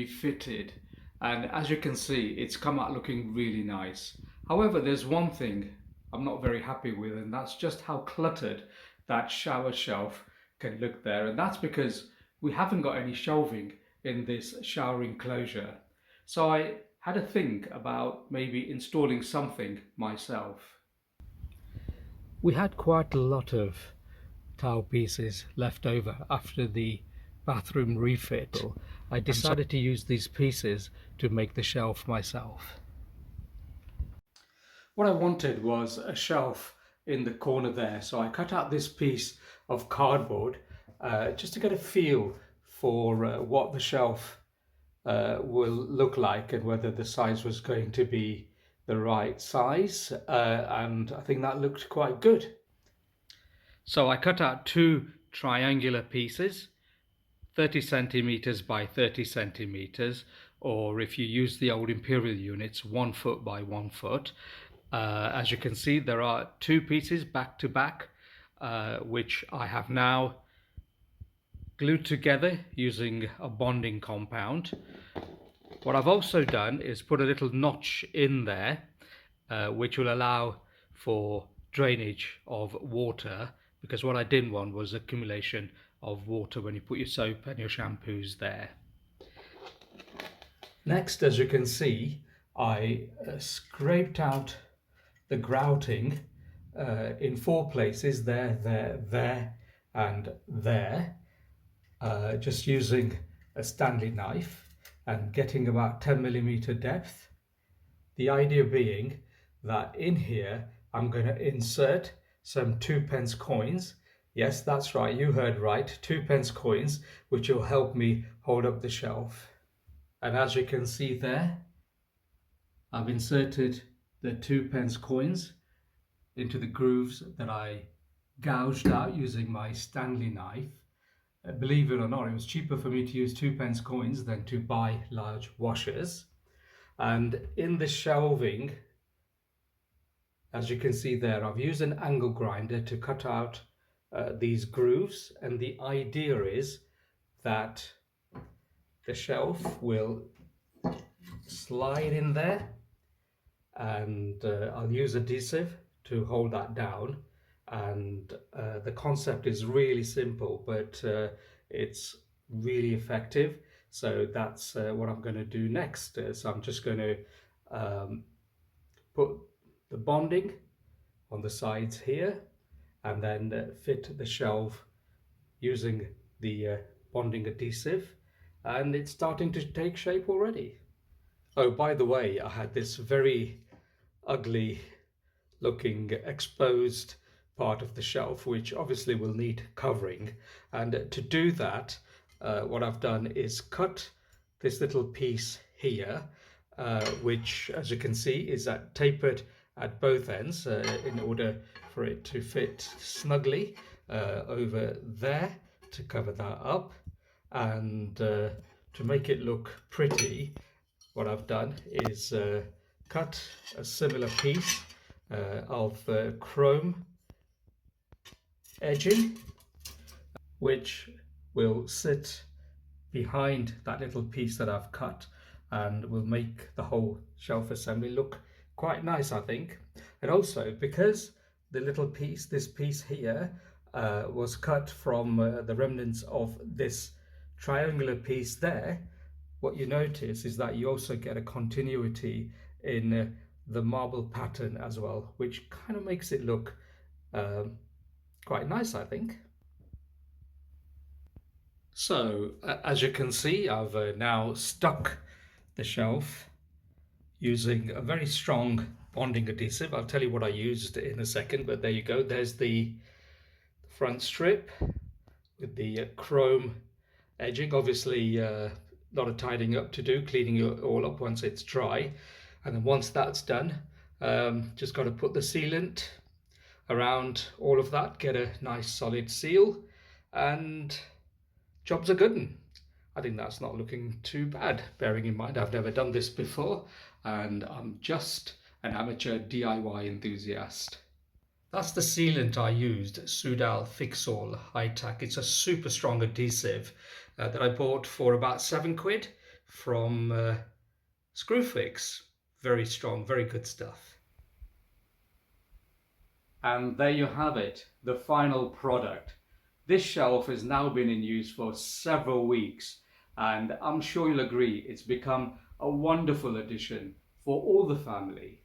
refitted, and as you can see, it's come out looking really nice. However, there's one thing I'm not very happy with, and that's just how cluttered that shower shelf can look there. And that's because we haven't got any shelving in this shower enclosure. So I had a think about maybe installing something myself. We had quite a lot of towel pieces left over after the bathroom refit. I decided to use these pieces to make the shelf myself. What I wanted was a shelf in the corner there, so I cut out this piece of cardboard just to get a feel for what the shelf will look like and whether the size was going to be the right size, and I think that looked quite good. So I cut out two triangular pieces, 30 centimeters by 30 centimeters, or if you use the old imperial units, 1 foot by 1 foot. As you can see, there are two pieces back to back, which I have now glued together using a bonding compound. What I've also done is put a little notch in there, which will allow for drainage of water, because what I didn't want was accumulation of water when you put your soap and your shampoos there. Next, as you can see, I scraped out the grouting in 4 places, there, and there, just using a Stanley knife and getting about 10mm depth. The idea being that in here I'm going to insert some 2p coins. Yes, that's right, you heard right, 2p coins, which will help me hold up the shelf. And as you can see there, I've inserted the 2p coins into the grooves that I gouged out using my Stanley knife. Believe it or not, it was cheaper for me to use 2p coins than to buy large washers. And in the shelving, as you can see there, I've used an angle grinder to cut out these grooves, and the idea is that the shelf will slide in there, and I'll use adhesive to hold that down. And the concept is really simple, but it's really effective. So that's what I'm going to do next. So I'm just going to put the bonding on the sides here, and then fit the shelf using the bonding adhesive, and it's starting to take shape already. Oh, by the way, I had this very ugly looking exposed part of the shelf, which obviously will need covering, and to do that, what I've done is cut this little piece here, which, as you can see, is tapered at both ends in order for it to fit snugly over there, to cover that up. And to make it look pretty, what I've done is cut a similar piece of chrome edging, which will sit behind that little piece that I've cut, and will make the whole shelf assembly look quite nice, I think. And also, because the little piece, this piece here, was cut from the remnants of this triangular piece there, what you notice is that you also get a continuity in the marble pattern as well, which kind of makes it look quite nice, I think. So as you can see, I've now stuck the shelf using a very strong bonding adhesive. I'll tell you what I used in a second, but there you go. There's the front strip with the chrome edging. Obviously a lot of tidying up to do, cleaning it all up once it's dry. And then once that's done, just got to put the sealant around all of that, get a nice solid seal, and job's a good one. I think that's not looking too bad, bearing in mind I've never done this before and I'm just an amateur DIY enthusiast. That's the sealant I used, Soudal Fix All high tack. It's a super strong adhesive that I bought for about £7 from Screwfix. Very strong, very good stuff. And there you have it, the final product. This shelf has now been in use for several weeks, and I'm sure you'll agree it's become a wonderful addition for all the family.